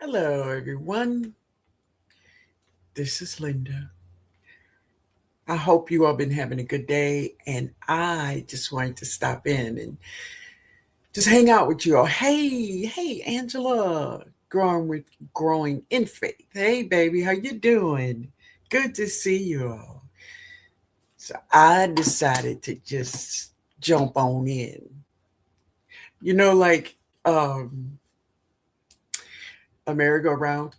Hello, everyone. This is Linda. I hope you all been having a good day, and I just wanted to stop in and just hang out with you all. Hey, Angela, growing in faith. Hey, baby, how you doing? Good to see you all. So I decided to just jump on in. You know, like a merry-go-round.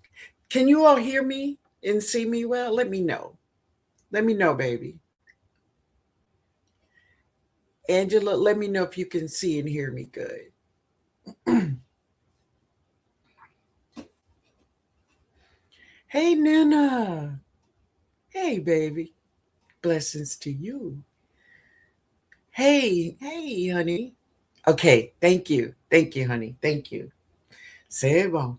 Can you all hear me and see me well? Let me know. Let me know, baby. Angela, let me know if you can see and hear me good. Hey, Nana. Hey, baby. Blessings to you. Hey, honey. Okay, thank you. Thank you, honey. Thank you. C'est bon.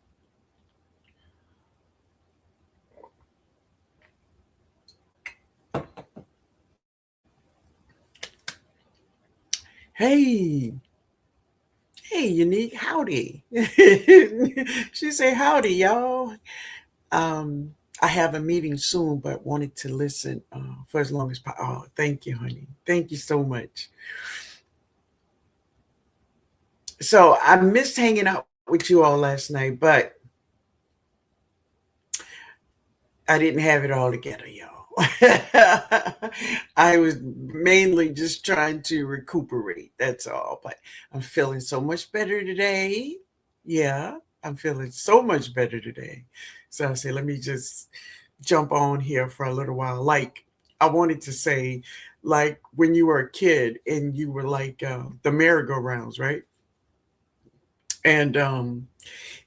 Hey, hey, Unique. Howdy. She say howdy, y'all. Um, I have a meeting soon, but wanted to listen for as long as possible. Oh, thank you, honey. Thank you so much. So I missed hanging out with you all last night, but I didn't have it all together, y'all. I was mainly just trying to recuperate. That's all. But I'm feeling so much better today. Yeah, I'm feeling so much better today. So I said, let me just jump on here for a little while. Like I wanted to say, like when you were a kid and you were like the merry-go-rounds, right? And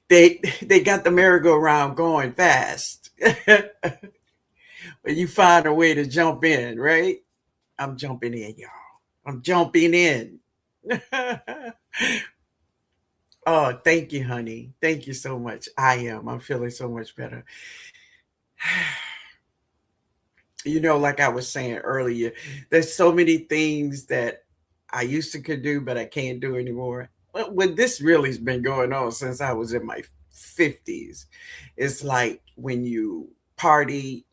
they got the merry-go-round going fast. But you find a way to jump in, right? I'm jumping in, y'all. I'm jumping in. Oh, thank you, honey. Thank you so much. I am. I'm feeling so much better. Like I was saying earlier, there's so many things that I used to could do, but I can't do anymore. Well, this really has been going on since I was in my 50s. It's like when you party,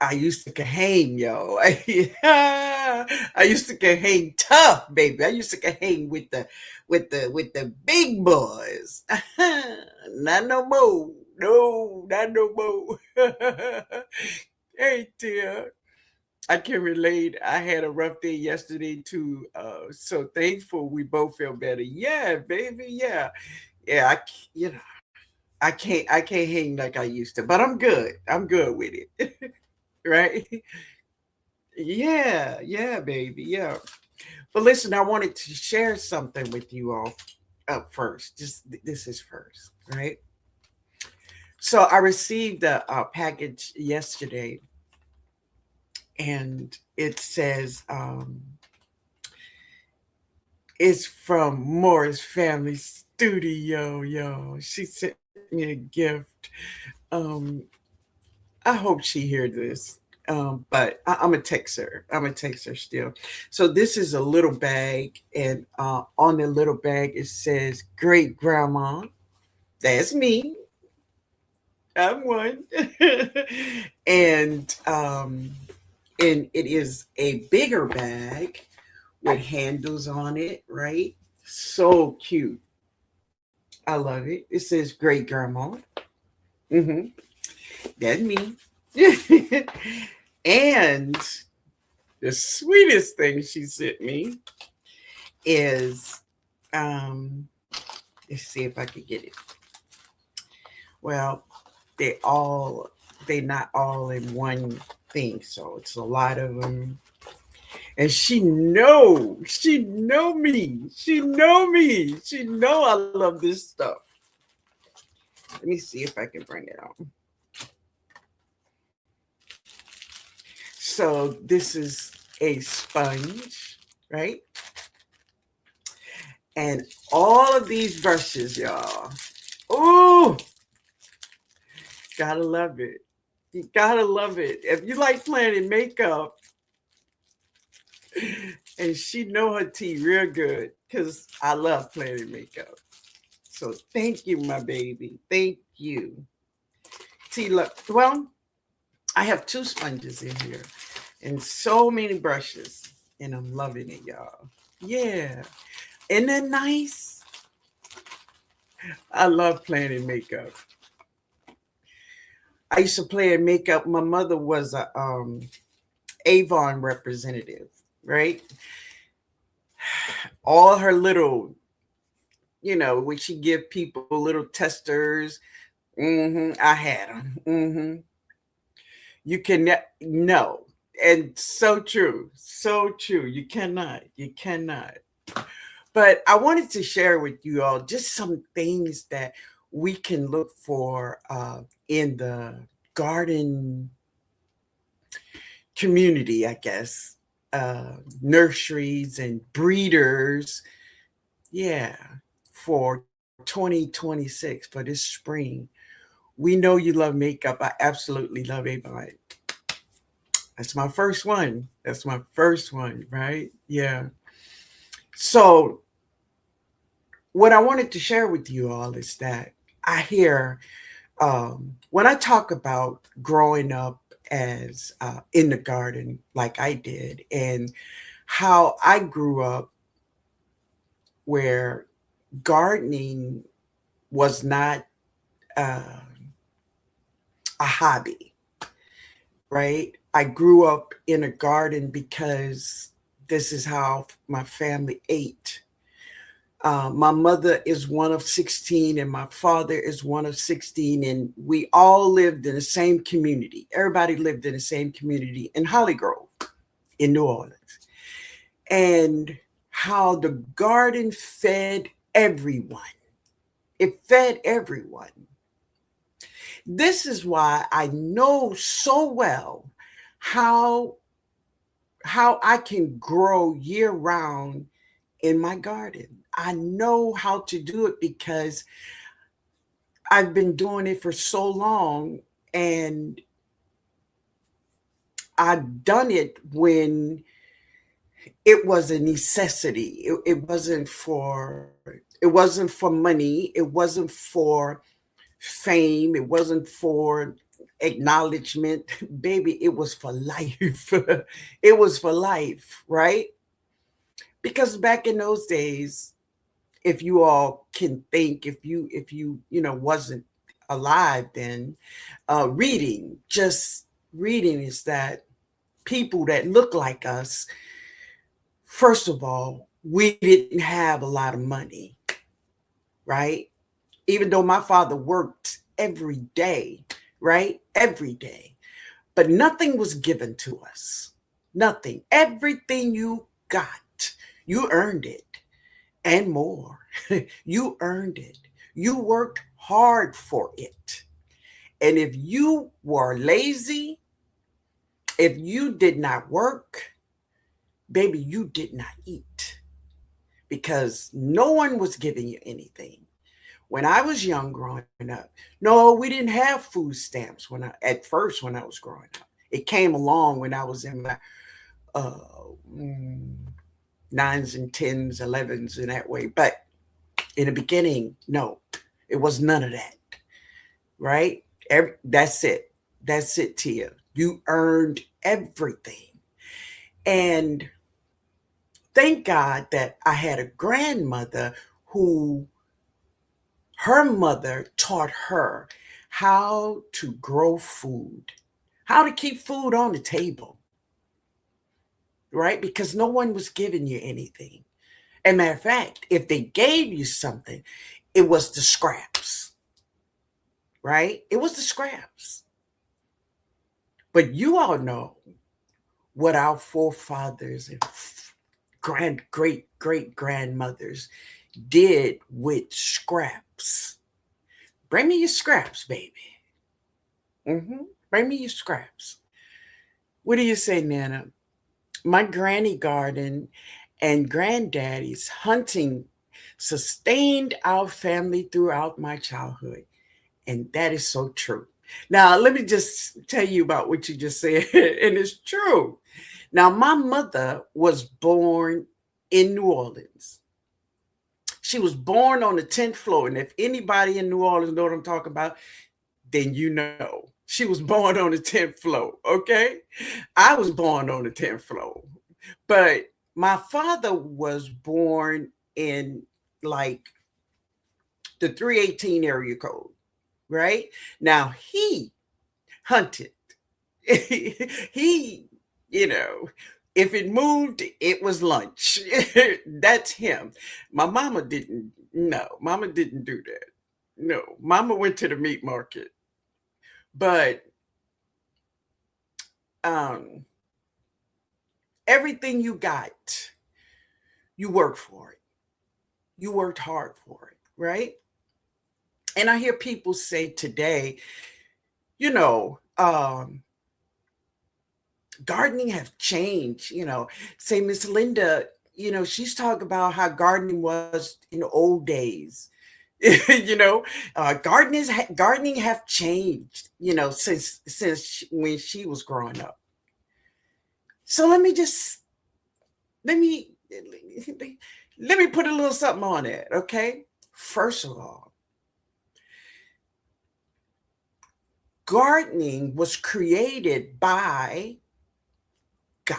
I used to can hang, yo. Yeah. I used to can hang tough, baby. I used to can hang with the big boys. Not no more. No, not no more. Hey, dear. I can relate. I had a rough day yesterday too. So thankful we both feel better. Yeah, baby. Yeah, yeah. I can't hang like I used to, but I'm good. I'm good with it. Right? Yeah, baby. Yeah. But listen, I wanted to share something with you all up first. Just this is first, right? So I received a package yesterday, and it says it's from Morris Family Studio, yo. She sent me a gift. Um, I hope she heard this. But I'm a texter. I'm a texter still. So this is a little bag, and on the little bag it says "Great Grandma." That's me. I'm one. and and it is a bigger bag with handles on it. Right? So cute. I love it. It says "Great Grandma." hmm That's me. And the sweetest thing she sent me is let's see if I can get it. Well, they all they not all in one thing, so it's a lot of them. And she know me, she know I love this stuff. Let me see if I can bring it on. So this is a sponge, right? And all of these brushes, y'all. Ooh, gotta love it. You gotta love it. If you like planning makeup, and she know her tea real good, because I love planning makeup. So thank you, my baby. Thank you. T, look, well, I have two sponges in here and so many brushes, and I'm loving it, y'all. Yeah. Isn't that nice? I love playing in makeup. I used to play in makeup. My mother was a Avon representative, right? All her little, when she give people little testers, I had them. You can no, and so true, so true. You cannot, you cannot. But I wanted to share with you all just some things that we can look for in the garden community, I guess, nurseries and breeders. Yeah, for 2026, for this spring. We know you love makeup. I absolutely love Avon. That's my first one. That's my first one, right? Yeah. So, what I wanted to share with you all is that I hear when I talk about growing up as in the garden, like I did, and how I grew up where gardening was not uh, a hobby, right? I grew up in a garden because this is how my family ate. My mother is one of 16, and my father is one of 16, and we all lived in the same community. Everybody lived in the same community in Holly Grove, in New Orleans. And how the garden fed everyone. It fed everyone. This is why I know so well how I can grow year round in my garden. I know how to do it because I've been doing it for so long, and I've done it when it was a necessity. It wasn't for money, it wasn't for fame, it wasn't for acknowledgement. Baby, it was for life. It was for life, right? Because back in those days, if you all can think, if you wasn't alive then, reading is that people that look like us, first of all, we didn't have a lot of money, right? Even though my father worked every day, right? Every day. But nothing was given to us. Nothing. Everything you got, you earned it and more. You earned it. You worked hard for it. And if you were lazy, if you did not work, baby, you did not eat because no one was giving you anything. When I was young growing up, no, we didn't have food stamps at first when I was growing up. It came along when I was in my uh, mm, nines and tens, 11s, in that way. But in the beginning, no, it was none of that, right? That's it. That's it, Tia. You earned everything. And thank God that I had a grandmother who her mother taught her how to grow food, how to keep food on the table, right? Because no one was giving you anything. As a matter of fact, if they gave you something, it was the scraps, right? It was the scraps. But you all know what our forefathers and great grandmothers did with scraps. Bring me your scraps, baby. Bring me your scraps. What do you say, Nana? My granny garden and granddaddy's hunting sustained our family throughout my childhood. And that is so true. Now, let me just tell you about what you just said, and it's true. Now, my mother was born in New Orleans. She was born on the 10th floor. And if anybody in New Orleans know what I'm talking about, then you know. She was born on the 10th floor. Okay. I was born on the 10th floor. But my father was born in like the 318 area code, right? Now he hunted. He, you know, if it moved, it was lunch. That's him. My mama didn't, no, mama didn't do that. No, mama went to the meat market. But um, everything you got, you worked for it. You worked hard for it, right? And I hear people say today, you know, gardening have changed, say Miss Linda, she's talking about how gardening was in the old days. you know gardening have changed, since when she was growing up. So let me let me put a little something on it, okay? First of all, gardening was created by God.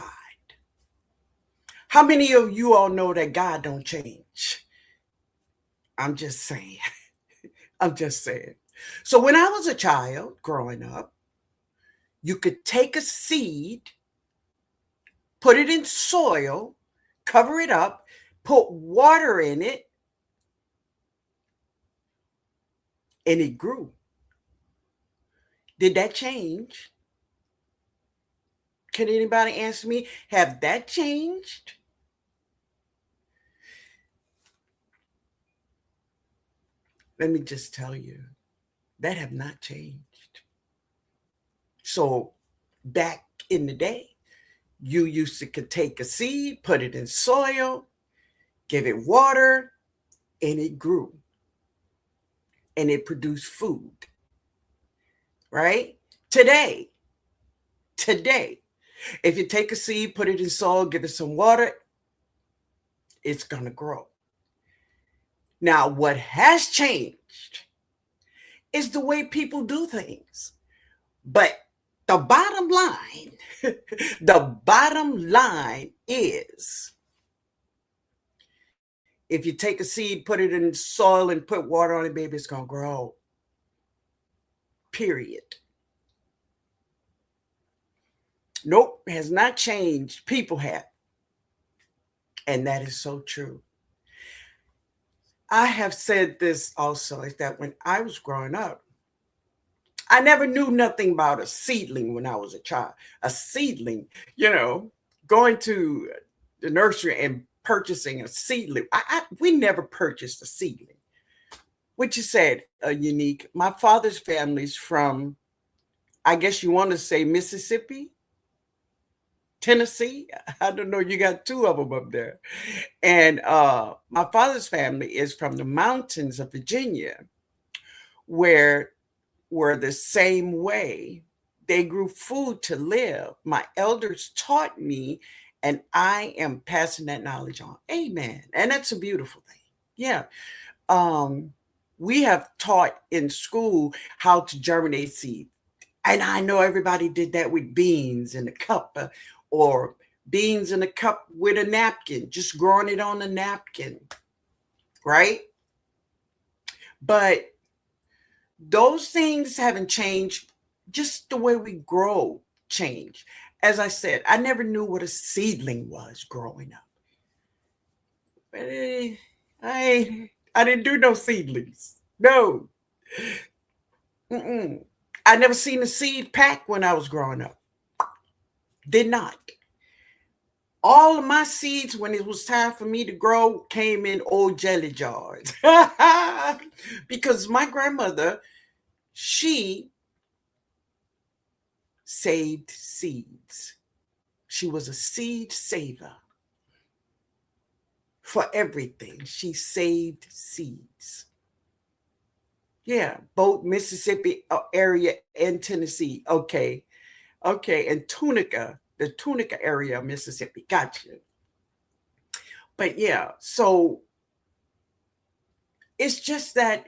How many of you all know that God don't change? I'm just saying. I'm just saying. So when I was a child growing up, you could take a seed, put it in soil, cover it up, put water in it, and it grew. Did that change? Can anybody answer me? Have that changed? Let me just tell you, that have not changed. So back in the day, you used to could take a seed, put it in soil, give it water, and it grew. And it produced food. Right? Today, if you take a seed, put it in soil, give it some water, it's going to grow. Now, what has changed is the way people do things. But the bottom line, the bottom line is if you take a seed, put it in soil and put water on it, baby, it's going to grow. Period. Nope, has not changed. People have. And that is so true. I have said this also, is that when I was growing up, I never knew nothing about a seedling when I was a child. A seedling, going to the nursery and purchasing a seedling. We never purchased a seedling. What you said, Unique. My father's family's from, I guess you want to say Mississippi, Tennessee. I don't know. You got two of them up there. And my father's family is from the mountains of Virginia, where were the same way. They grew food to live. My elders taught me, and I am passing that knowledge on. Amen. And that's a beautiful thing. Yeah. We have taught in school how to germinate seed. And I know everybody did that with beans in a cup, or beans in a cup with a napkin, just growing it on a napkin, right? But those things haven't changed. Just the way we grow changed. As I said, I never knew what a seedling was growing up. But I didn't do no seedlings. No. Mm-mm. I never seen a seed pack when I was growing up. Did not. All of my seeds, when it was time for me to grow, came in old jelly jars. Because my grandmother, she saved seeds. She was a seed saver for everything. She saved seeds. Yeah, both Mississippi area and Tennessee. Okay. And Tunica, the Tunica area of Mississippi. Gotcha. But yeah, so It's just that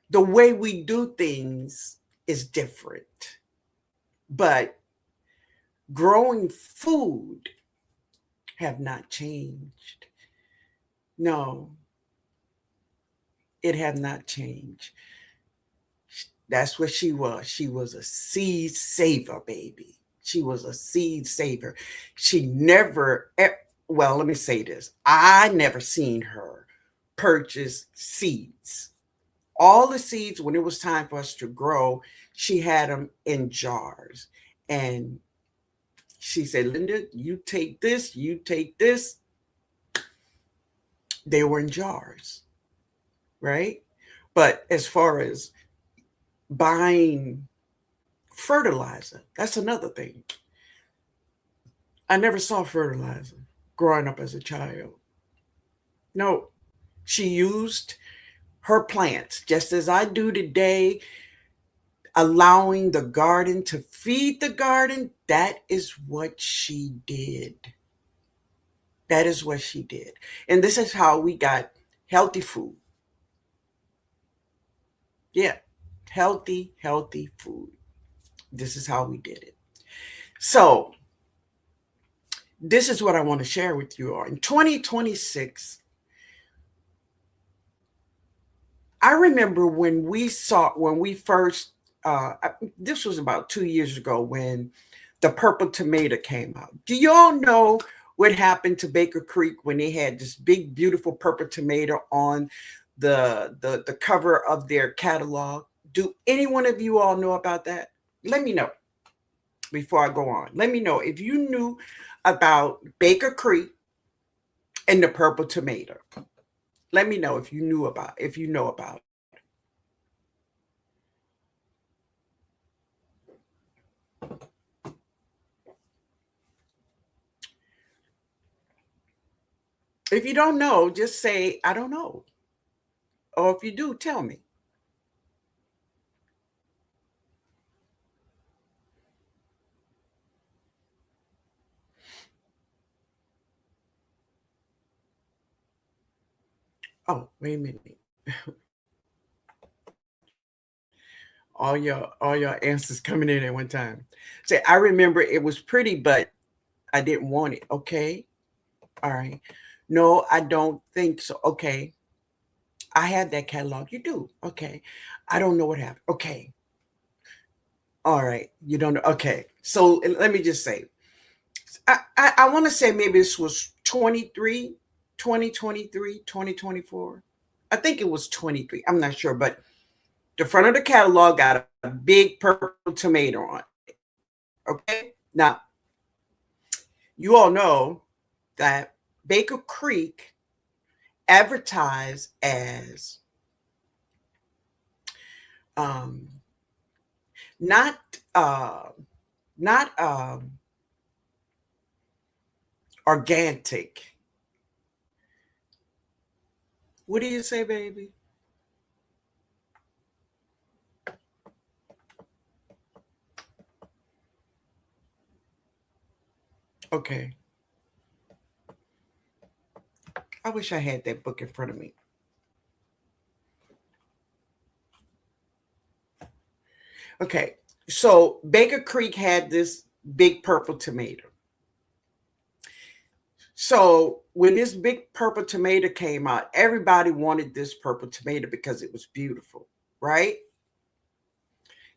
the way we do things is different. But growing food have not changed. No, it have not changed. That's what she was. She was a seed saver, baby. She was a seed saver. She never, well, let me say this. I never seen her purchase seeds. All the seeds, when it was time for us to grow, she had them in jars. And she said, Linda, you take this, you take this. They were in jars, right? But as far as buying fertilizer, that's another thing. I never saw fertilizer growing up as a child. No, she used her plants just as I do today, allowing the garden to feed the garden. That is what she did. That is what she did. And this is how we got healthy food. Yeah, healthy food. This is how we did it. So, this is what I want to share with you all. In 2026, I remember when we first, this was about 2 years ago when the purple tomato came out. Do y'all know what happened to Baker Creek when they had this big, beautiful purple tomato on the cover of their catalog? Do any one of you all know about that? Let me know before I go on. Let me know if you knew about Baker Creek and the purple tomato. Let me know if you know about it. If you don't know, just say, I don't know. Or if you do, tell me. Oh, wait a minute. All your answers coming in at one time. Say, I remember it was pretty, but I didn't want it. Okay. All right. No, I don't think so. Okay. I had that catalog. You do. Okay. I don't know what happened. Okay. All right. You don't know. Okay. So let me just say, I want to say maybe this was 2023, 2024. I think it was 23. I'm not sure, but the front of the catalog got a big purple tomato on it. Okay. Now, you all know that Baker Creek advertised as um, not not organic. What do you say, baby? Okay. I wish I had that book in front of me. Okay. So Baker Creek had this big purple tomato. So when this big purple tomato came out, everybody wanted this purple tomato because it was beautiful, right?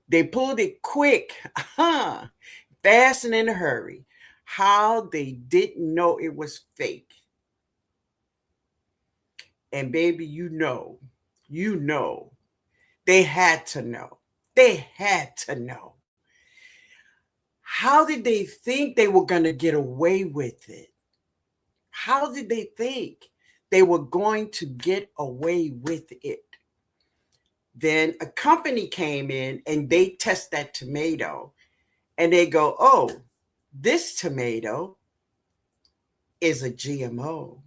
They pulled it quick, fast and in a hurry. How they didn't know it was fake. And baby, you know, they had to know. They had to know. How did they think they were going to get away with it? How did they think they were going to get away with it? Then a company came in and they test that tomato and they go, oh, this tomato is a GMO.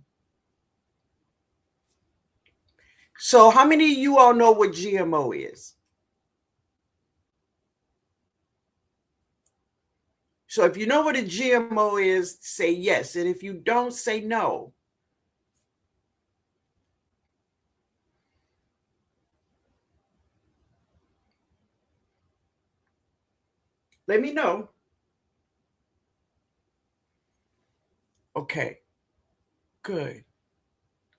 So, how many of you all know what GMO is? So, if you know what a GMO is, say yes. And if you don't, say no. Let me know. Okay. Good.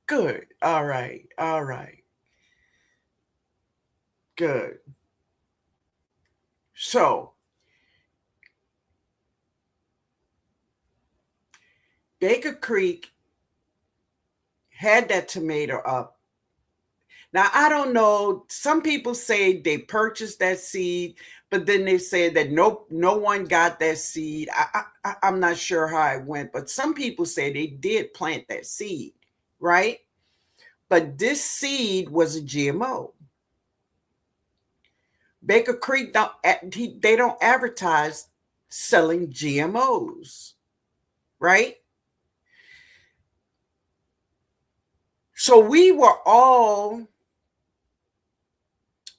Good. All right. All right. Good. So, Baker Creek had that tomato up. Now, I don't know. Some people say they purchased that seed, but then they said that no one got that seed. I'm not sure how it went, but some people say they did plant that seed, right? But this seed was a GMO. Baker Creek they don't advertise selling GMOs, right? So we were all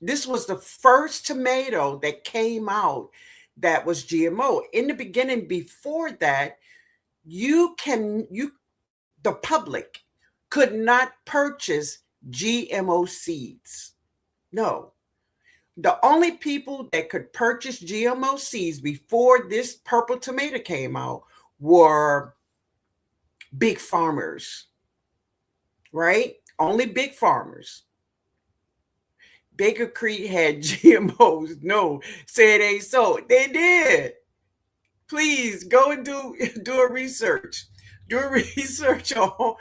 this was the first tomato that came out that was GMO. In the beginning, before that, you the public could not purchase GMO seeds. No. The only people that could purchase GMO seeds before this purple tomato came out were big farmers, right? Only big farmers. Baker Creek had GMOs. No, say it ain't so. They did. Please go and do a research. Do a research on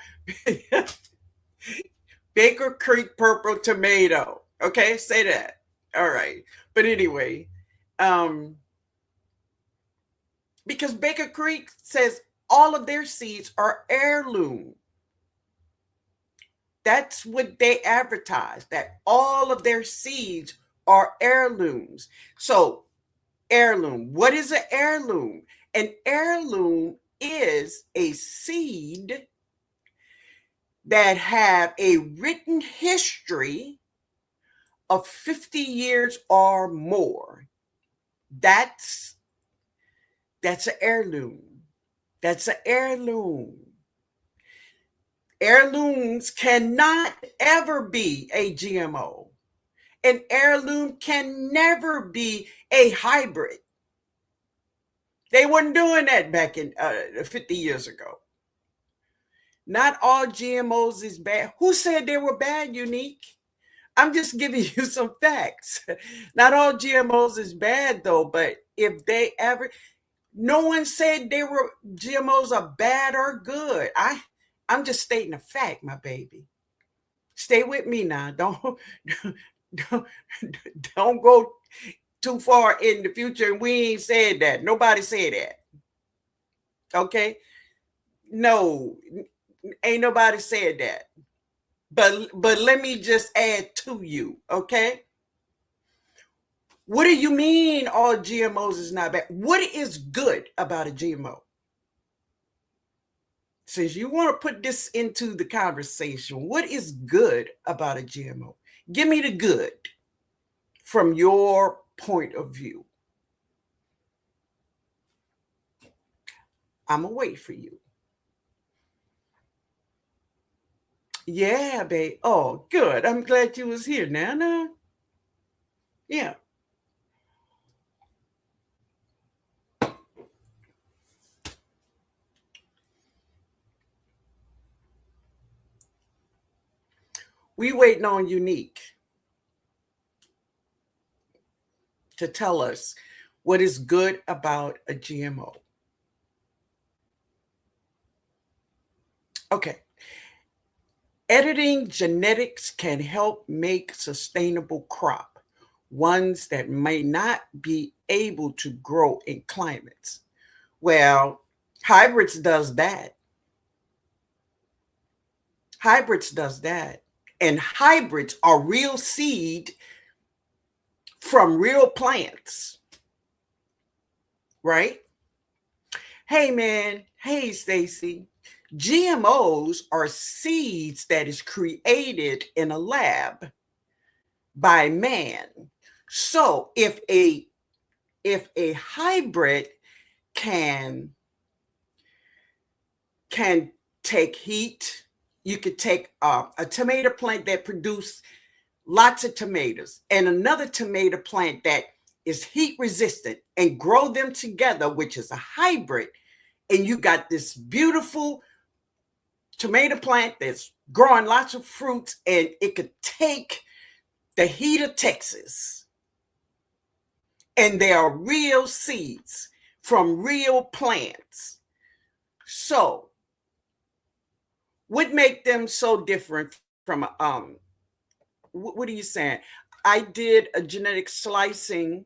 Baker Creek purple tomato. Okay, say that. All right. But anyway, um, because Baker Creek says all of their seeds are heirloom. That's what they advertise, that all of their seeds are heirlooms. So, heirloom, what is an heirloom? An heirloom is a seed that have a written history of 50 years or more. That's an heirloom. That's an heirloom. Heirlooms cannot ever be a GMO. An heirloom can never be a hybrid. They weren't doing that back in 50 years ago. Not all GMOs is bad. Who said they were bad, Unique? I'm just giving you some facts. Not all GMOs is bad though, but if they ever, no one said they were GMOs are bad or good. I'm just stating a fact, my baby. Stay with me now. Don't don't go too far in the future. And we ain't said that. Nobody said that. Okay? No, ain't nobody said that. But let me just add to you, okay? What do you mean all GMOs is not bad? What is good about a GMO? Since you want to put this into the conversation, what is good about a GMO? Give me the good from your point of view. I'm gonna wait for you. Yeah, babe. Oh, good. I'm glad you was here, Nana. Yeah. We waiting on Unique to tell us what is good about a GMO. Okay. Editing genetics can help make sustainable crop, ones that may not be able to grow in climates. Well, hybrids does that. Hybrids does that. And hybrids are real seed from real plants, right? Hey man, hey Stacy. GMOs are seeds that is created in a lab by man. So if a hybrid can take heat, you could take a tomato plant that produce lots of tomatoes and another tomato plant that is heat resistant and grow them together, which is a hybrid, and you got this beautiful tomato plant that's growing lots of fruits, and it could take the heat of Texas. And they are real seeds from real plants. So, what make them so different from what are you saying? I did a genetic slicing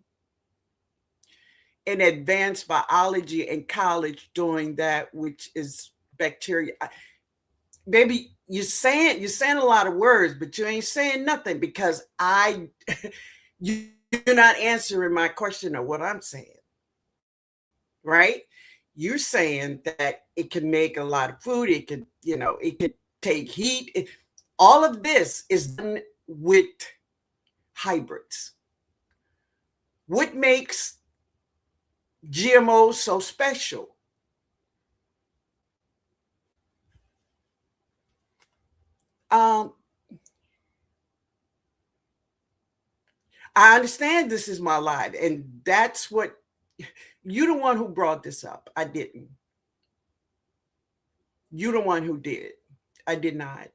in advanced biology in college doing that, which is bacteria. Baby, you're saying a lot of words, but you ain't saying nothing because you're not answering my question of what I'm saying, right? You're saying that it can make a lot of food. It could, it could take heat. All of this is done with hybrids. What makes GMOs so special? Um, I understand this is my life, and that's what you're the one who brought this up. I didn't. You're the one who did. I did not.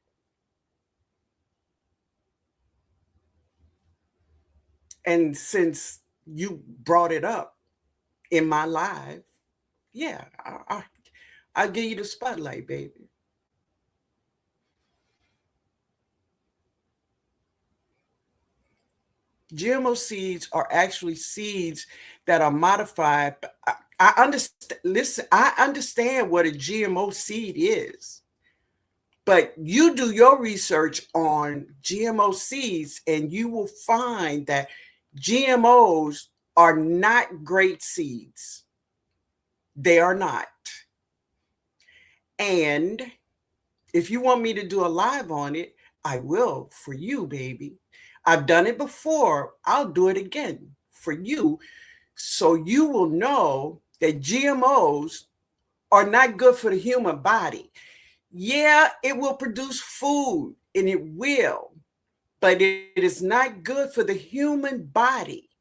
And since you brought it up in my life, yeah, I'll give you the spotlight, baby. GMO seeds are actually seeds that are modified. I understand. Listen, I understand what a GMO seed is, but you do your research on GMO seeds, and you will find that GMOs are not great seeds. They are not. And if you want me to do a live on it, I will for you, baby. I've done it before. I'll do it again for you. So you will know that GMOs are not good for the human body. Yeah, it will produce food and it will, but it is not good for the human body.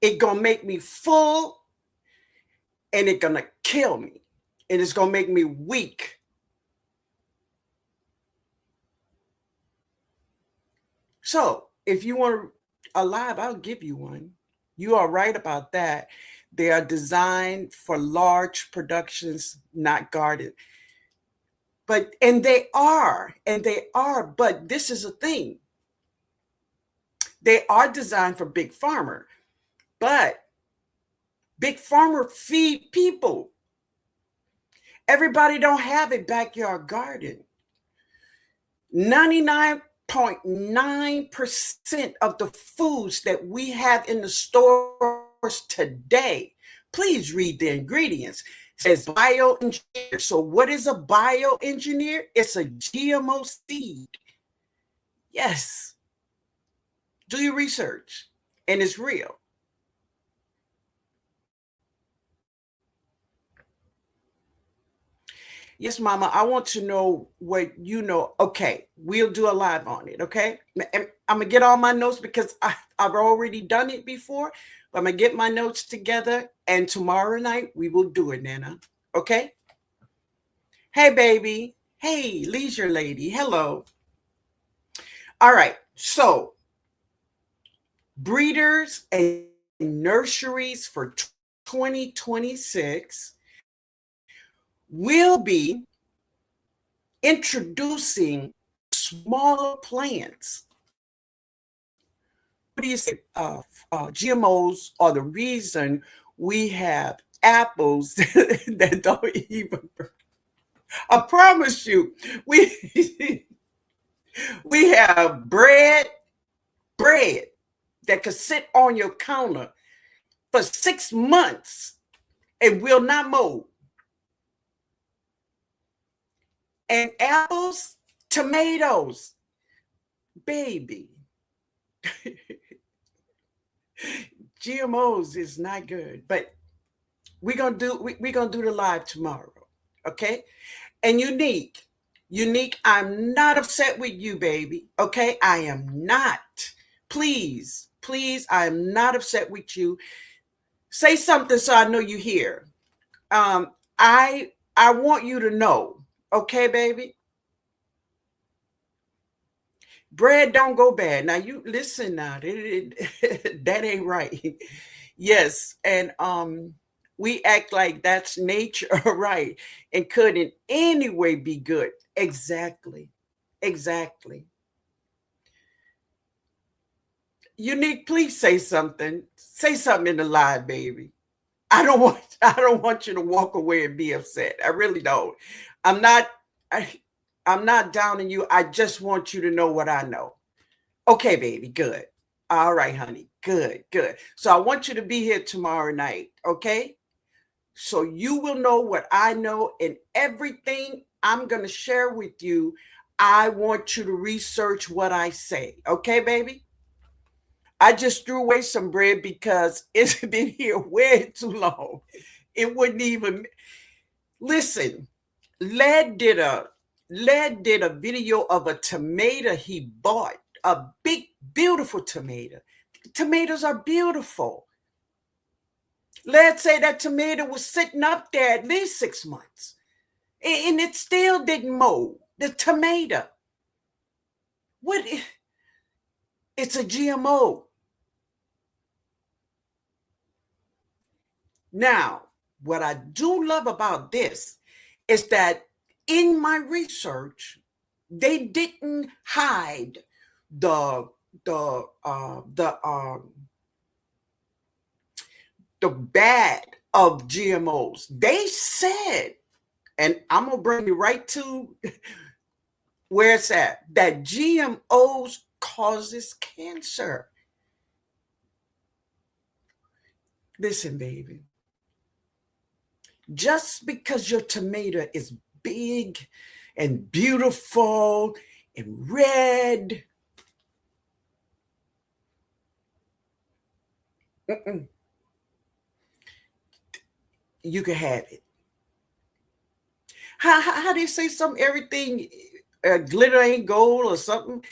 It gonna make me full and it gonna kill me and it's gonna make me weak. So if you want a live, I'll give you one. You are right about that. They are designed for large productions, not garden. But and they are, but this is a thing. They are designed for big farmer, but big farmer feed people. Everybody don't have a backyard garden. 99.9% of the foods that we have in the stores today, please read the ingredients. It says bioengineer. So what is a bioengineer? It's a GMO seed. Yes. Do your research. And it's real. Yes, Mama, I want to know what you know. Okay, we'll do a live on it. Okay, and I'm gonna get all my notes because I've already done it before. But I'm gonna get my notes together, and tomorrow night we will do it, Nana. Okay. Hey, baby. Hey, leisure lady. Hello. All right. So, breeders and nurseries for 2026 will be introducing smaller plants. What do you say? GMOs are the reason we have apples that don't even. I promise you, we we have bread that could sit on your counter for 6 months and will not mold. And apples, tomatoes, baby. GMOs is not good, but we're gonna do the live tomorrow, okay? And unique, I'm not upset with you, baby. Okay, I am not. Please, please, I am not upset with you. Say something so I know you hear. Um, I want you to know, okay, baby? Bread don't go bad. Now you listen now. That ain't right. Yes, and we act like that's nature, right? And could in any way be good. Exactly. Exactly. Unique, please say something. Say something in the live, baby. I don't want you to walk away and be upset. I really don't. I'm not I, I'm not downing you. I just want you to know what I know. Okay, baby, good. All right, honey. Good, good. So I want you to be here tomorrow night, okay? So you will know what I know, and everything I'm going to share with you. I want you to research what I say. Okay, baby? I just threw away some bread because it's been here way too long. It wouldn't even listen. Led did a Led did a video of a tomato he bought, a big, beautiful tomato. Tomatoes are beautiful. Let's say that tomato was sitting up there at least 6 months, and it still didn't mold. The tomato, what? It's a GMO. Now, what I do love about this is that in my research, they didn't hide the the uh, the um, the bad of GMOs. They said, and I'm gonna bring you right to where it's at, that GMOs causes cancer. Listen, baby, just because your tomato is big and beautiful and red, you can have it. How do you say something? Everything glitter ain't gold or something.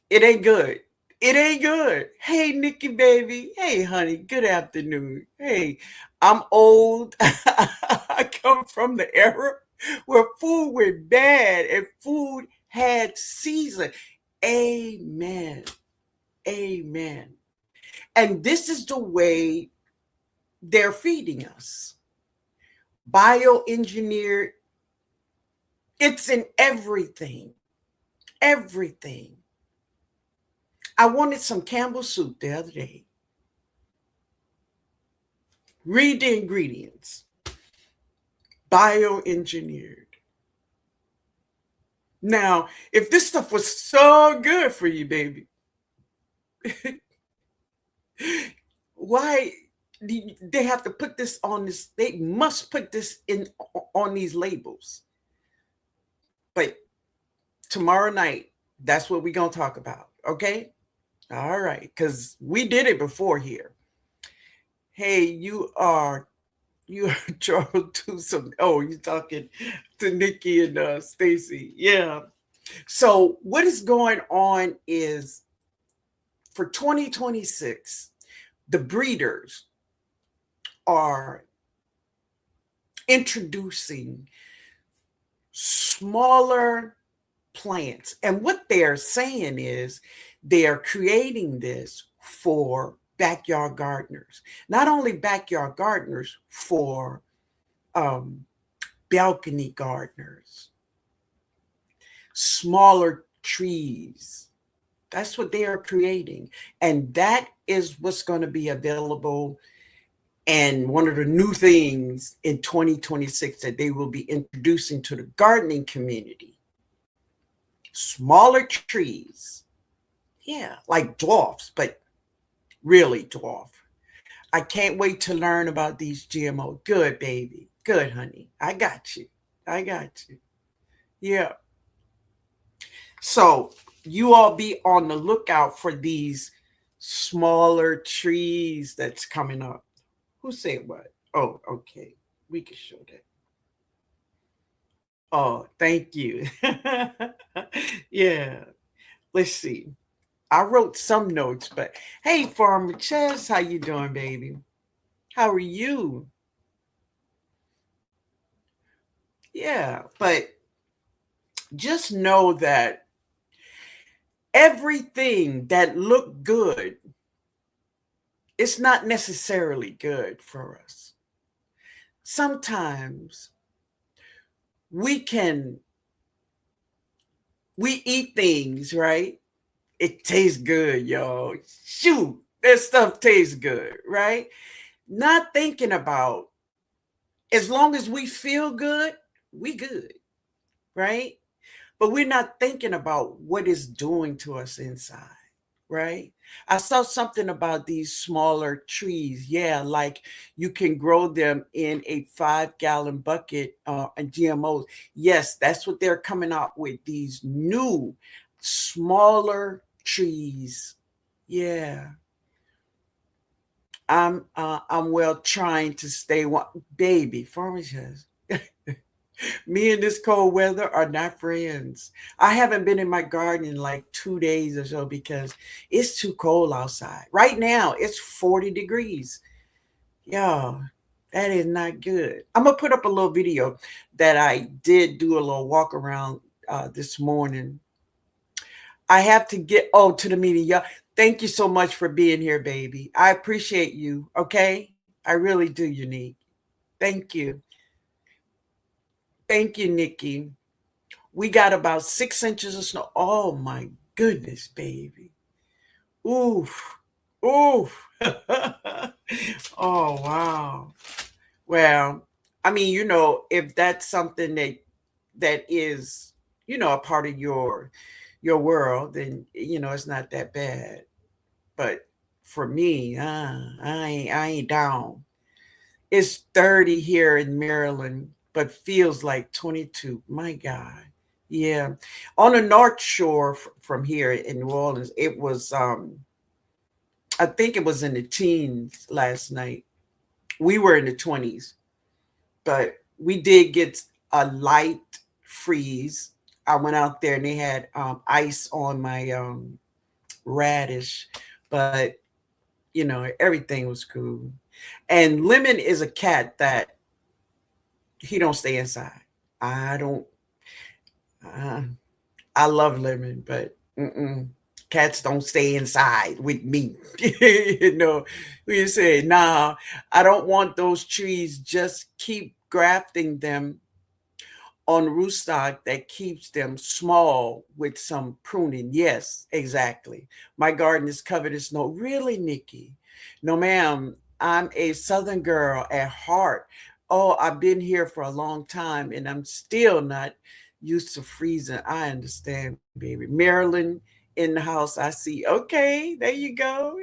It ain't good. It ain't good. Hey, Nikki, baby. Hey, honey. Good afternoon. Hey, I'm old. I come from the era where food went bad and food had season. Amen. Amen. And this is the way they're feeding us. Bioengineered, it's in everything. Everything. I wanted some Campbell soup the other day. Read the ingredients. Bioengineered. Now, if this stuff was so good for you, baby, why they have to put this on this? They must put this in on these labels. But tomorrow night, that's what we're gonna talk about. Okay? All right, because we did it before here. Hey, you are Charles to some. Oh, you're talking to Nikki and Stacy. Yeah. So what is going on is for 2026, the breeders are introducing smaller plants. And what they're saying is they are creating this for backyard gardeners. Not only backyard gardeners, for um, balcony gardeners, smaller trees. That's what they are creating. And that is what's going to be available. And one of the new things in 2026 that they will be introducing to the gardening community, smaller trees. Yeah, like dwarfs, but really dwarf. I can't wait to learn about these GMO. Good, baby. Good, honey. I got you. I got you. Yeah. So you all be on the lookout for these smaller trees that's coming up. Who said what? Oh, okay. We can show that. Oh, thank you. Yeah. Let's see. I wrote some notes, but hey, Farmer Chess, how you doing, baby? How are you? Yeah, but just know that everything that looked good, it's not necessarily good for us. Sometimes we can we eat things, right? It tastes good, y'all. Shoot, that stuff tastes good, right? Not thinking about, as long as we feel good, we good, right? But we're not thinking about what it's doing to us inside, right? I saw something about these smaller trees. Yeah, like you can grow them in a 5-gallon bucket and GMOs. Yes, that's what they're coming out with, these new smaller trees. Yeah. I'm well trying to stay one, baby. Farmer says, me and this cold weather are not friends. I haven't been in my garden in like 2 days or so because it's too cold outside. Right now, it's 40 degrees. Yeah, that is not good. I'm gonna put up a little video that I did do a little walk around this morning. I have to get to the meeting. Yeah, thank you so much for being here, baby. I appreciate you. Okay, I really do, Unique. Thank you. Thank you, Nikki. We got about 6 inches of snow. Oh my goodness, baby. Oof. Oof. Oh wow. Well, I mean, if that's something that is, a part of your world, then it's not that bad. But for me, I ain't down. It's 30 here in Maryland, but feels like 22. My God. Yeah. On the North Shore from here in New Orleans, it was I think it was in the teens last night. We were in the 20s, but we did get a light freeze. I went out there and they had ice on my radish, but everything was cool. And Lemon is a cat that he don't stay inside. I don't. Uh, I love Lemon, but cats don't stay inside with me. We say, nah, I don't want those trees. Just keep grafting them on rootstock that keeps them small with some pruning. Yes, exactly. My garden is covered in snow. Really, Nikki? No, ma'am. I'm a Southern girl at heart. Oh, I've been here for a long time and I'm still not used to freezing. I understand, baby. Maryland in the house. I see. Okay, there you go.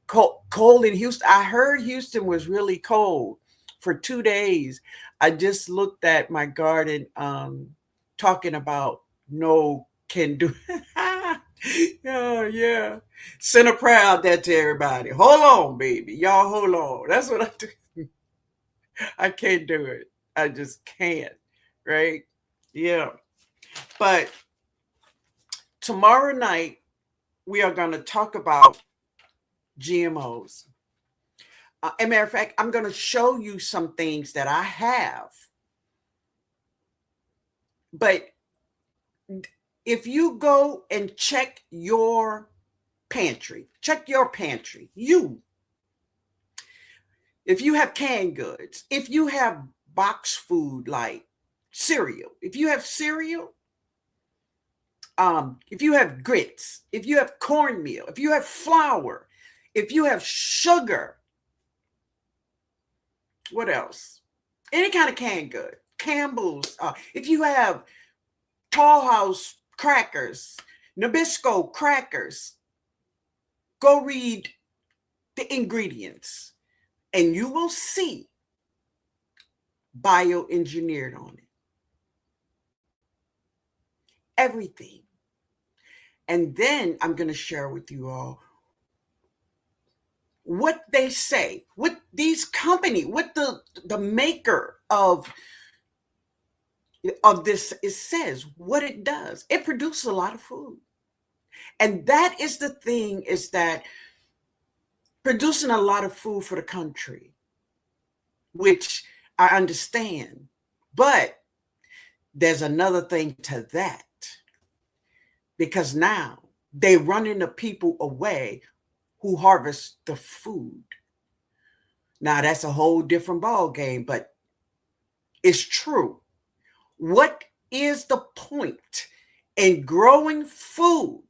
Cold in Houston. I heard Houston was really cold for 2 days. I just looked at my garden, talking about no can do. Oh yeah. Send a prayer out there to everybody. Hold on, baby. Y'all hold on. That's what I do. I can't do it. I just can't. Right? Yeah. But tomorrow night we are going to talk about GMOs. As a matter of fact, I'm going to show you some things that I have. But if you go and check your pantry, if you have canned goods, if you have box food like cereal, if you have cereal, if you have grits, if you have cornmeal, if you have flour, if you have sugar, what else? Any kind of canned good, Campbell's, if you have Tall House crackers, Nabisco crackers, go read the ingredients and you will see bioengineered on it. Everything. And then I'm going to share with you all what they say, what these company, what the maker of this, it says what it does. It produces a lot of food. And that is the thing, is that producing a lot of food for the country, which I understand, but there's another thing to that, because now they running the people away who harvest the food. Now that's a whole different ball game, but it's true. What is the point in growing food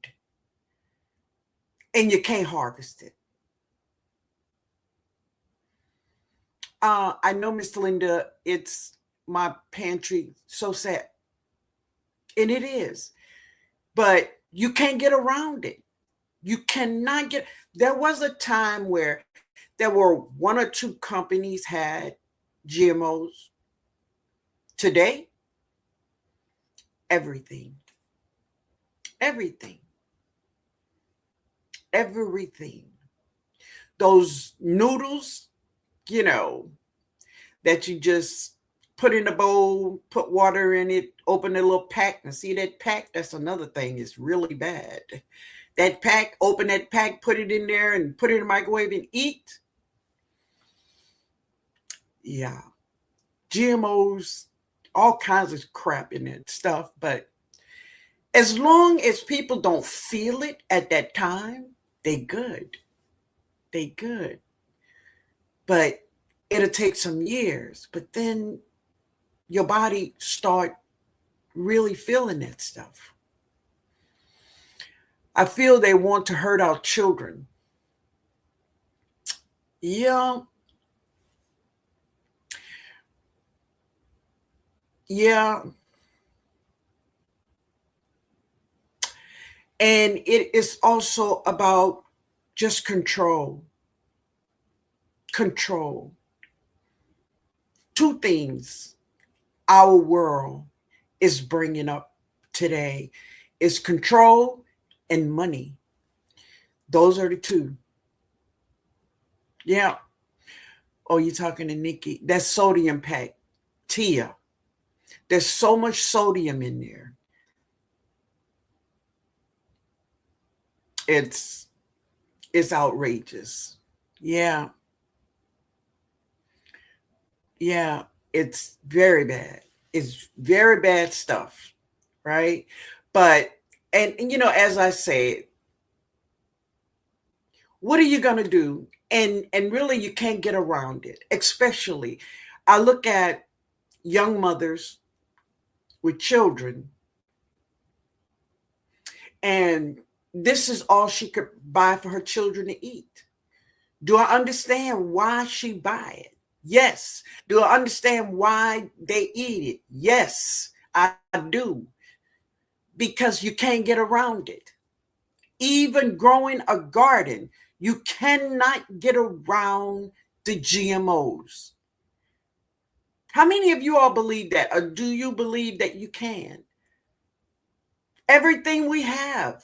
and you can't harvest it? I know, Miss Linda, it's my pantry so sad. And it is. But you can't get around it. You cannot get. There was a time where there were one or two companies had GMOs. Today, everything, everything, everything. Those noodles, you know, that you just put in a bowl, put water in it, open a little pack, and see that pack. That's another thing. It's really bad. That pack, open that pack, put it in there, and put it in the microwave and eat. Yeah, GMOs, all kinds of crap in that stuff. But as long as people don't feel it at that time, they good. They good. But it'll take some years. But then your body start really feeling that stuff. I feel they want to hurt our children. Yeah. Yeah. And it is also about just control. Control. Two things our world is bringing up today is control and money. Those are the two. Yeah. Oh, you're talking to Nikki. That's sodium pack. Tia. There's so much sodium in there. It's outrageous. Yeah. Yeah. It's very bad. It's very bad stuff. Right. But, and you know, as I say, what are you going to do? And really, you can't get around it. Especially, I look at young mothers with children, and this is all she could buy for her children to eat. Do I understand why she buy it? Yes. Do I understand why they eat it? Yes, I do. Because you can't get around it. Even growing a garden, you cannot get around the GMOs. How many of you all believe that? Or do you believe that you can? Everything we have.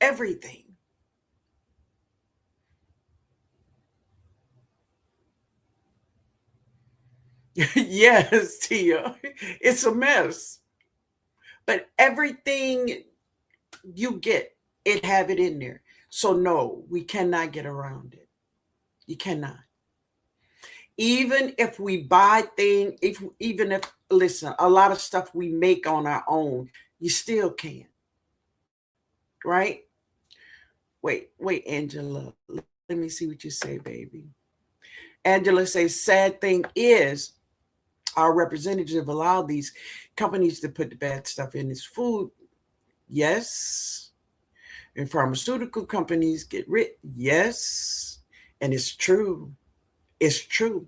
Everything. Yes, Tia. It's a mess. But everything you get, it have it in there. So no, we cannot get around it. You cannot. Even if we buy things, if even if listen, a lot of stuff we make on our own, you still can't, right? Wait, Angela. Let me see what you say, baby. Angela says, sad thing is our representative allowed these companies to put the bad stuff in his food. Yes. And pharmaceutical companies get rid. Yes. And it's true. It's true.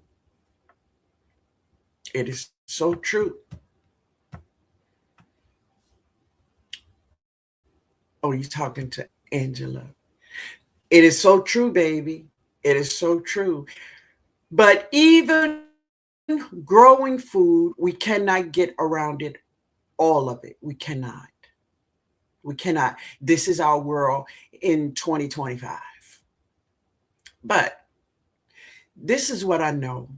It is so true. Oh, you're talking to Angela. It is so true, baby. It is so true. But even growing food, we cannot get around it, all of it. We cannot. We cannot. This is our world in 2025. But this is what I know.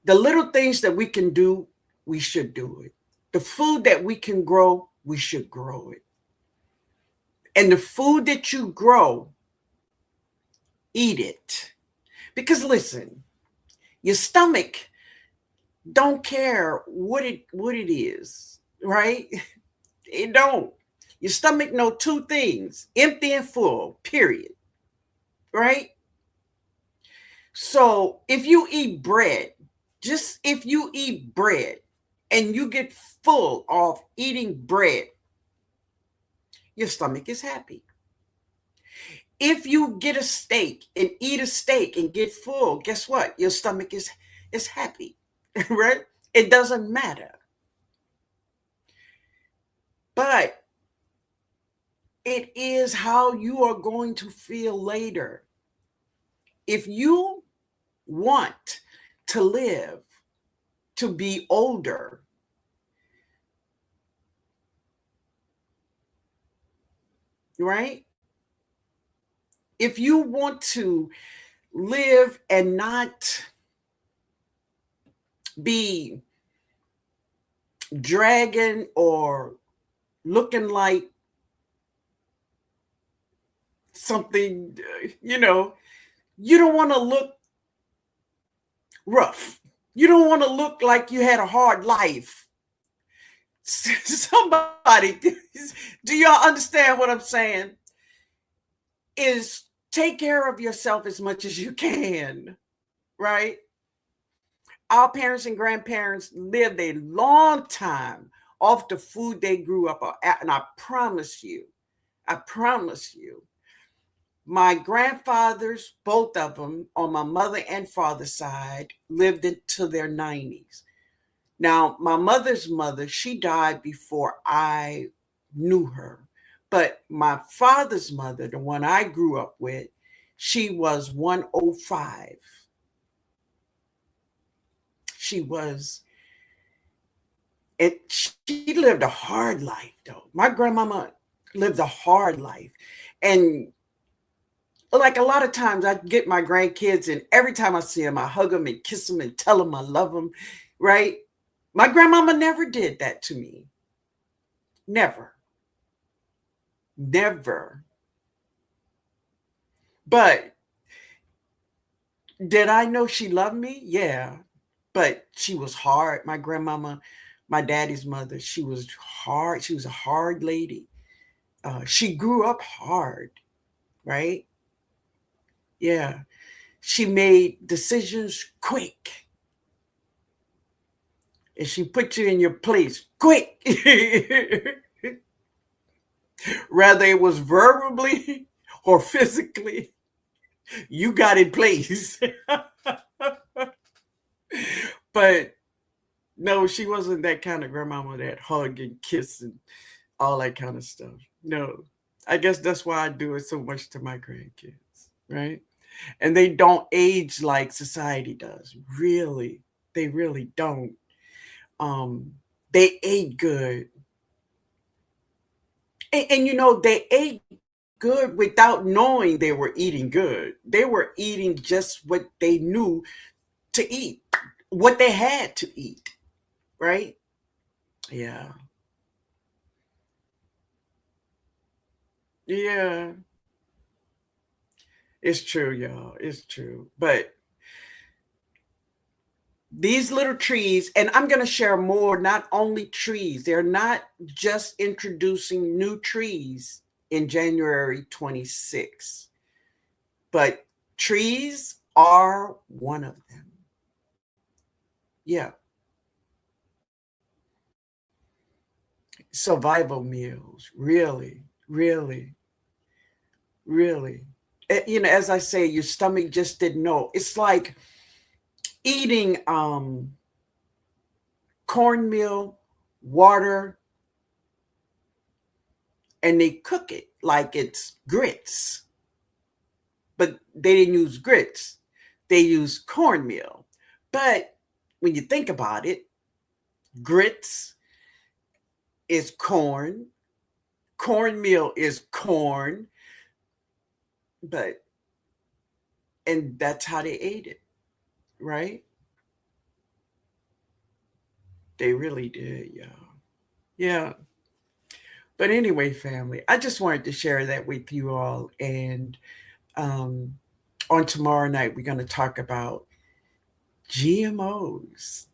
The little things that we can do, we should do it. The food that we can grow, we should grow it. And the food that you grow, eat it. Because listen, your stomach don't care what it is, right? It don't. Your stomach know two things: empty and full, period. Right? So if you eat bread, just if you eat bread and you get full of eating bread, your stomach is happy. If you get a steak and eat a steak and get full, guess what? Your stomach is happy. Right? It doesn't matter. But it is how you are going to feel later. If you want to live to be older, right? If you want to live and not be dragging or looking like something, you don't want to look rough. You don't want to look like you had a hard life. Somebody, do y'all understand what I'm saying? Is take care of yourself as much as you can, right? Our parents and grandparents lived a long time off the food they grew up on. And I promise you, my grandfathers, both of them, on my mother and father's side, lived into their 90s. Now, my mother's mother, she died before I knew her. But my father's mother, the one I grew up with, she was 105. She was, she lived a hard life, though. My grandmama lived a hard life. And like a lot of times I get my grandkids, and every time I see them, I hug them and kiss them and tell them I love them, right? My grandmama never did that to me. Never. Never. But did I know she loved me? Yeah. But she was hard. My grandmama, my daddy's mother, she was hard. She was a hard lady. She grew up hard, right? Yeah. She made decisions quick. And she put you in your place quick. Whether it was verbally or physically, you got in place. But no, she wasn't that kind of grandmama that hug and kiss and all that kind of stuff. No, I guess that's why I do it so much to my grandkids, right? And they don't age like society does. Really, they really don't. Um, they ate good, and they ate good without knowing they were eating good. They were eating just what they knew to eat, what they had to eat, right? Yeah, yeah, it's true, y'all. It's true. But these little trees, and I'm going to share more, not only trees, they're not just introducing new trees in January 26th, but trees are one of them. Yeah. Survival meals, really, really, really. As I say, your stomach just didn't know. It's like eating cornmeal, water, and they cook it like it's grits. But they didn't use grits. They used cornmeal. But when you think about it, grits is corn, cornmeal is corn, but and that's how they ate it, right? They really did, yeah. Yeah. But anyway, family, I just wanted to share that with you all. And um, on tomorrow night, we're going to talk about GMOs.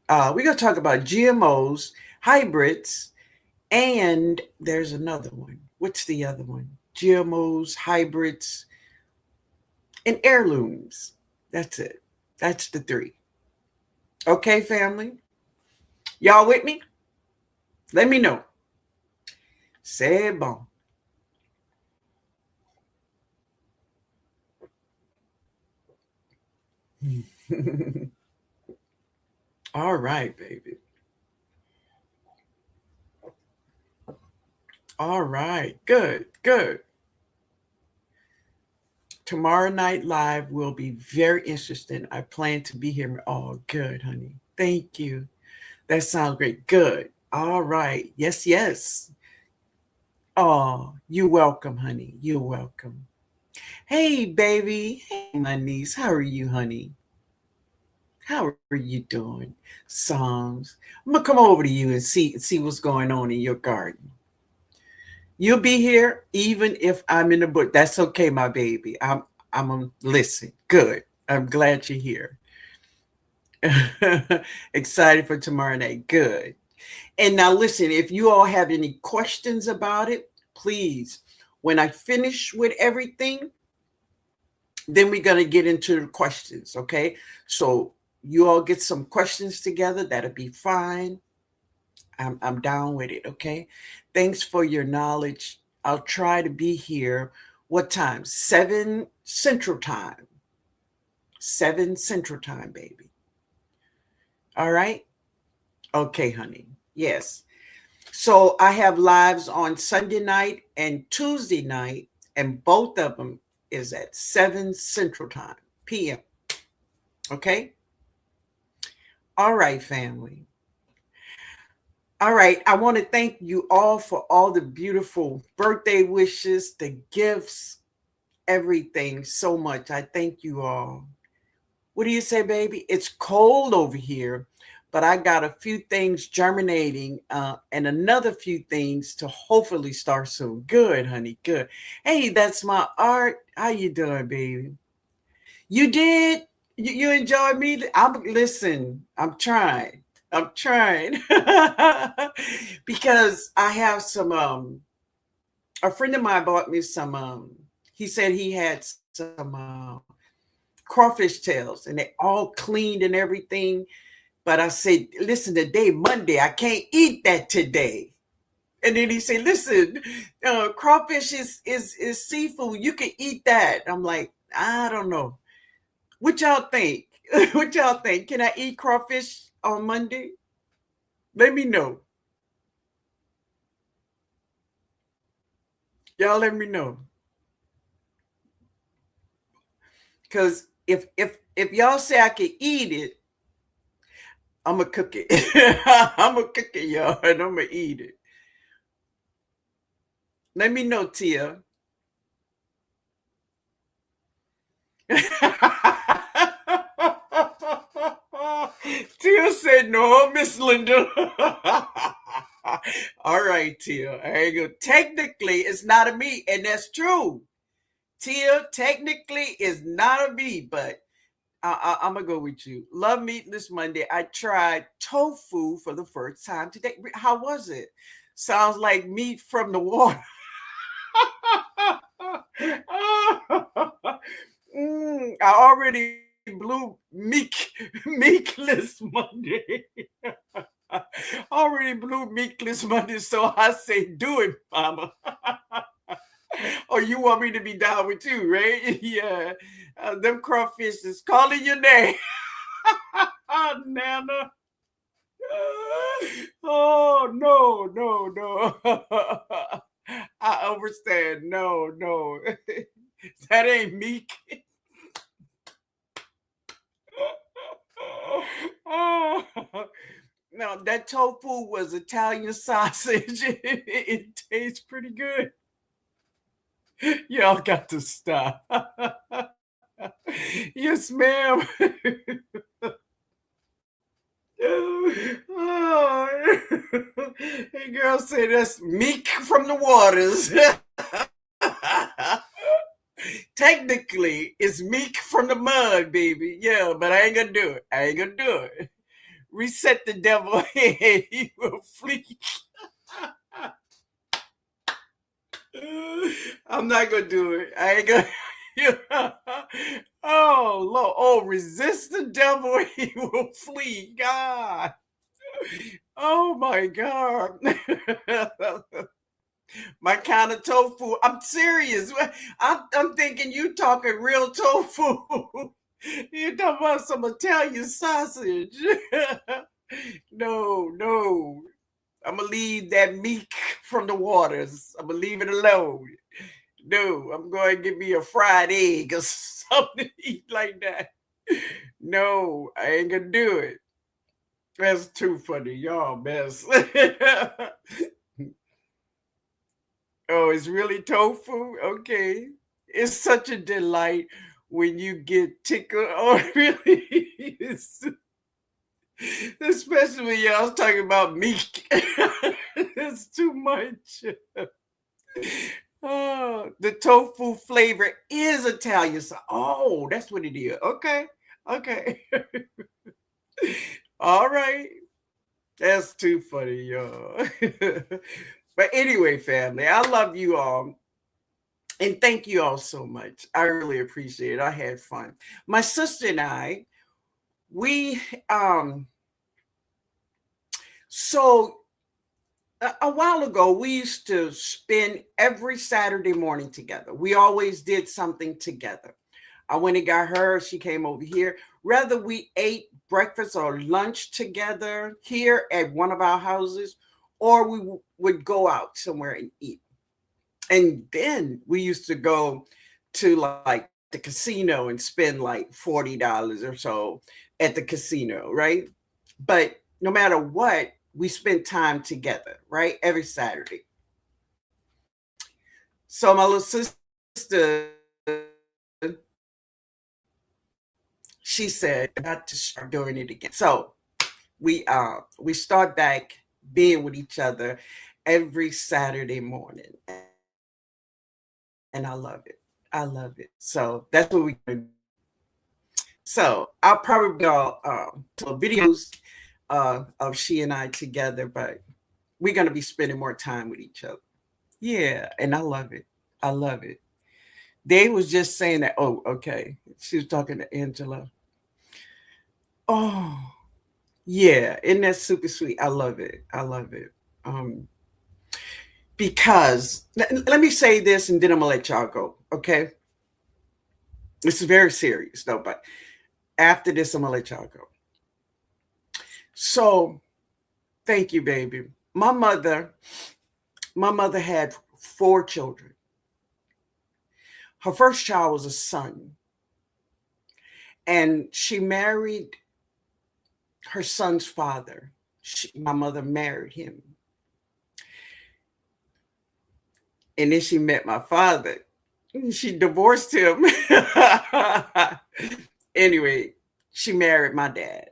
We're going to talk about GMOs, hybrids, and there's another one. What's the other one? GMOs, hybrids, and heirlooms. That's it. That's the three. Okay, family? Y'all with me? Let me know. C'est bon. All right, baby. All right. Good, good. Tomorrow night live will be very interesting. I plan to be here. Oh, good, honey. Thank you. That sounds great. Good. All right. Yes, yes. Oh, you're welcome, honey. You're welcome. Hey, baby. Hey, my niece. How are you, honey? How are you doing? Psalms. I'm gonna come over to you and see what's going on in your garden. You'll be here even if I'm in the book. That's okay, my baby. I'm gonna listen. Good. I'm glad you're here. Excited for tomorrow night. Good. And now listen, if you all have any questions about it, please, when I finish with everything, then we're going to get into the questions, okay? So you all get some questions together. That'll be fine. I'm down with it, okay? Thanks for your knowledge. I'll try to be here. What time? 7 Central Time. 7 Central Time, baby. All right? Okay, honey. Yes. So I have lives on Sunday night and Tuesday night, and both of them is at 7 Central Time, PM. Okay? All right, family. All right. I want to thank you all for all the beautiful birthday wishes, the gifts, everything so much. I thank you all. What do you say, baby? It's cold over here, but I got a few things germinating and another few things to hopefully start soon. Good, honey. Good. Hey, that's my art. How you doing, baby? You did? You enjoyed me? Listen, I'm trying. I'm trying. Because I have some a friend of mine bought me some he said he had some crawfish tails and they all cleaned and everything. But I said, listen, today, Monday, I can't eat that today. And then he said, listen, crawfish is seafood. You can eat that. I'm like, I don't know. What y'all think? What y'all think? Can I eat crawfish on Monday? Let me know. Y'all let me know. Because if y'all say I can eat it, I'm gonna cook it. I'm gonna cook it, y'all, and I'm gonna eat it. Let me know, Tia. Tia said no, Miss Linda. All right, Tia. There you go. Technically, it's not a meat, and that's true. Tia, technically, is not a meat, but I'm gonna go with you. Love Meatless Monday. I tried tofu for the first time today. How was it? Sounds like meat from the water. I already blew meekless Monday. Already blew meekless Monday, so I say do it, mama. Oh, you want me to be down with you, right? Yeah. Them crawfish is calling your name. Nana. Oh, no, no, no. I understand. No, no. That ain't meek. No, that tofu was Italian sausage. It tastes pretty good. Y'all got to stop. Yes, ma'am. Oh. Hey, girl said that's meek from the waters. Technically, it's meek from the mud, baby. Yeah, but I ain't gonna do it. I ain't gonna do it. Reset the devil and he will flee. I'm not gonna do it. I ain't gonna. Oh Lord! Oh, resist the devil, he will flee. God. Oh my God. My kind of tofu. I'm serious. I'm thinking you talking real tofu. You talking about some Italian sausage. No, no. I'm gonna leave that meek from the waters. I'm gonna leave it alone. No, I'm going to give me a fried egg or something to eat like that. No, I ain't gonna do it. That's too funny. Y'all mess. Oh, it's really tofu? Okay. It's such a delight when you get tickled. Oh, it really is. Especially when y'all talking about meat. It's too much. Oh, the tofu flavor is Italian. Oh, that's what it is. Okay. Okay. All right. That's too funny, y'all. But anyway, family, I love you all. And thank you all so much. I really appreciate it. I had fun. My sister and I, we so a while ago, we used to spend every Saturday morning together. We always did something together. I went and got her. She came over here. Whether we ate breakfast or lunch together here at one of our houses, or we would go out somewhere and eat. And then we used to go to like the casino and spend like $40 or so at the casino, right? But no matter what, we spent time together, right? Every Saturday. So my little sister, she said, "Got to start doing it again." So we start back being with each other every Saturday morning, and I love it. I love it. So that's what we do. So I'll probably go videos of she and I together, but we're gonna be spending more time with each other. Yeah, and I love it. I love it. They was just saying that. Oh, okay. She was talking to Angela. Oh, yeah, isn't that super sweet? I love it. I love it. Um, because let me say this, and then I'm gonna let y'all go. Okay, this is very serious though. But after this, I'm gonna let y'all go. So, thank you, baby. My mother had four children. Her first child was a son, and she married her son's father. My mother married him. And then she met my father. She divorced him. Anyway, she married my dad.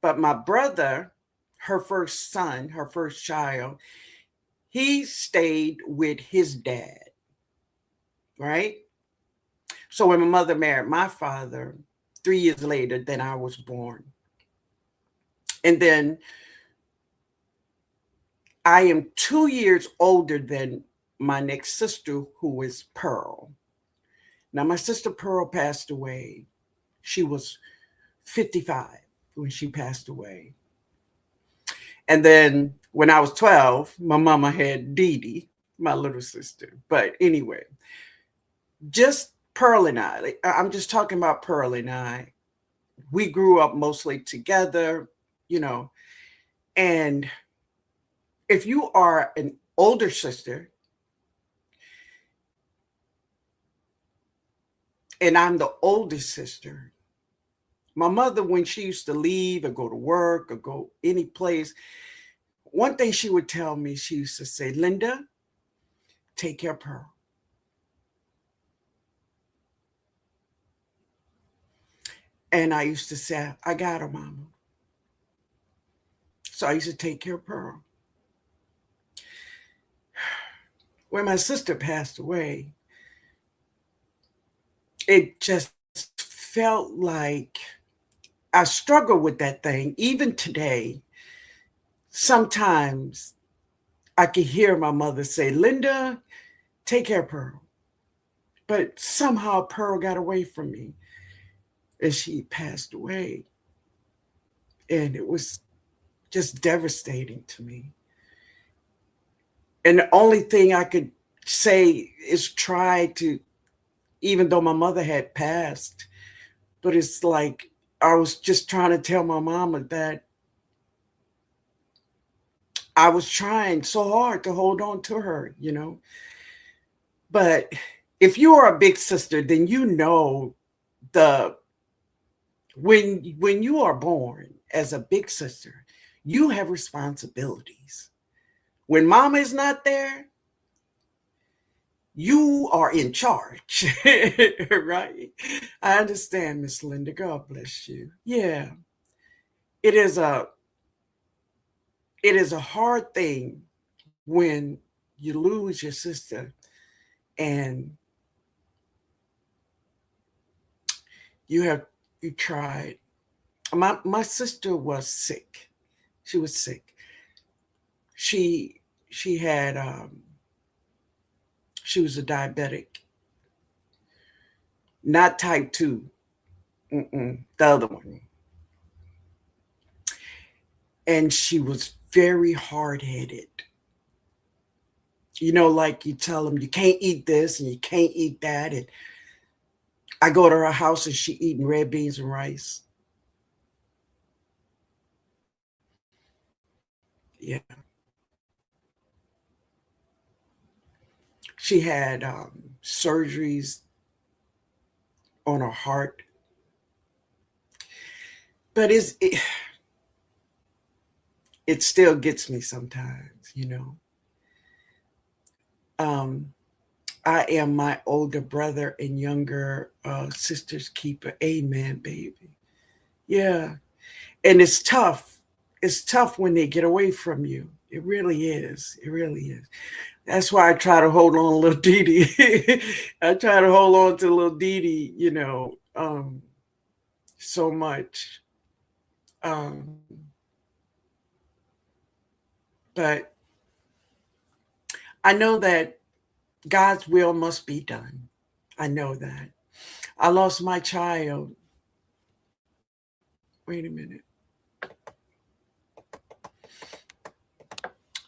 But my brother, her first son, her first child, he stayed with his dad, right? So when my mother married my father, 3 years later, then I was born. And then I am 2 years older than my next sister, who is Pearl. Now, my sister Pearl passed away. She was 55 when she passed away. And then when I was 12, my mama had Dee Dee, my little sister. But anyway, just Pearl and I, I'm just talking about Pearl and I. We grew up mostly together, you know. And if you are an older sister, and I'm the oldest sister, my mother, when she used to leave or go to work or go any place, one thing she would tell me, she used to say, "Linda, take care of Pearl." And I used to say, "I got her, mama." So I used to take care of Pearl. When my sister passed away, it just felt like I struggle with that thing. Even today, sometimes I could hear my mother say, Linda, take care of Pearl. But somehow Pearl got away from me and she passed away. And it was just devastating to me. And the only thing I could say is try to, even though my mother had passed, but it's like I was just trying to tell my mama that I was trying so hard to hold on to her, you know. But if you are a big sister, then you know the when you are born as a big sister, you have responsibilities. When mama is not there, you are in charge. Right? I understand, Miss Linda. God bless you. Yeah. It is a it is a hard thing when you lose your sister and you have you tried. My sister was sick. She was sick. She she had she was a diabetic, not type 2. The other one. And she was very hard-headed. You know, like you tell them you can't eat this and you can't eat that. And I go to her house and she eating red beans and rice. Yeah. She had surgeries on her heart. But it still gets me sometimes, you know. Um, I am my older brother and younger sister's keeper. Amen, baby. Yeah. And it's tough. It's tough when they get away from you. It really is. It really is. That's why I try to hold on to little Dee Dee. I try to hold on to little Dee Dee, you know, so much. Um, but I know that God's will must be done. I know that. I lost my child. Wait a minute.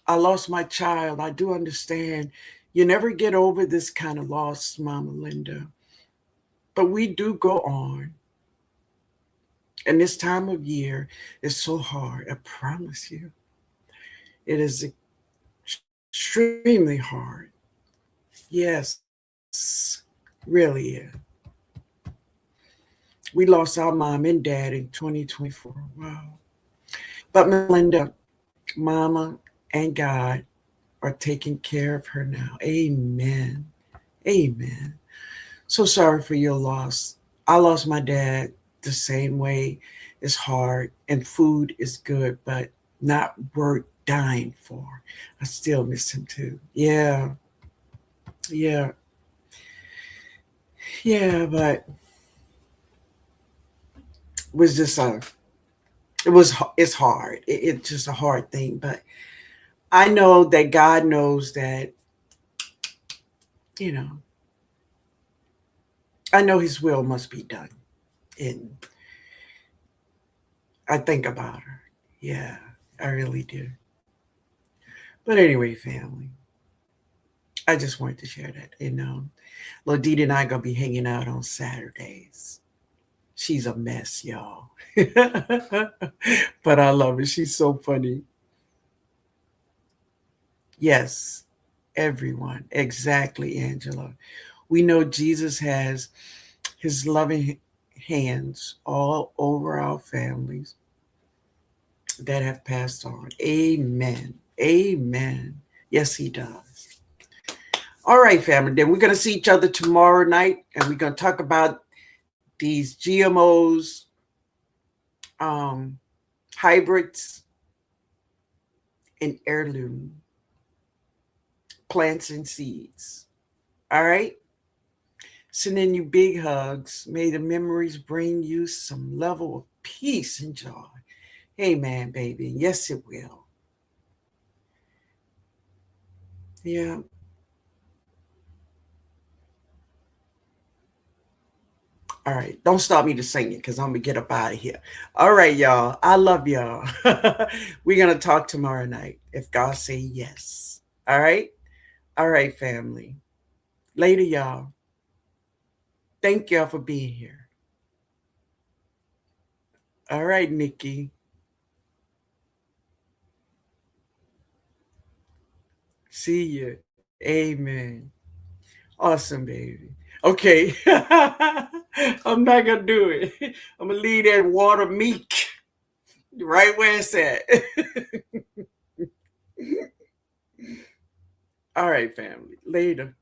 I lost my child. I do understand. You never get over this kind of loss, Mama Linda. But we do go on. And this time of year is so hard. I promise you. It is extremely hard. Yes, really is. We lost our mom and dad in 2024. Wow. But Melinda, Mama and God are taking care of her now. Amen. Amen. So sorry for your loss. I lost my dad the same way. It's hard and food is good, but not worth dying for. I still miss him too. Yeah. Yeah. Yeah, but it was just it's hard. It's just a hard thing, but I know that God knows that, you know, I know his will must be done. And I think about her. Yeah, I really do. But anyway, family, I just wanted to share that. You know, Lodita and I gonna be hanging out on Saturdays. She's a mess, y'all. But I love her. She's so funny. Yes, everyone. Exactly, Angela. We know Jesus has his loving hands all over our families that have passed on. Amen. Amen. Yes, he does. All right, family. Then we're going to see each other tomorrow night, and we're going to talk about these GMOs, hybrids, and heirloom plants and seeds. All right? Sending you big hugs. May the memories bring you some level of peace and joy. Amen, baby. Yes, it will. Yeah. All right. Don't stop me to sing it because I'm going to get up out of here. All right, y'all. I love y'all. We're going to talk tomorrow night if God say yes. All right? All right, family. Later, y'all. Thank y'all for being here. All right, Nikki. See you. Amen. Awesome, baby. Okay. I'm not going to do it. I'm going to leave that water meek right where it's at. All right, family. Later.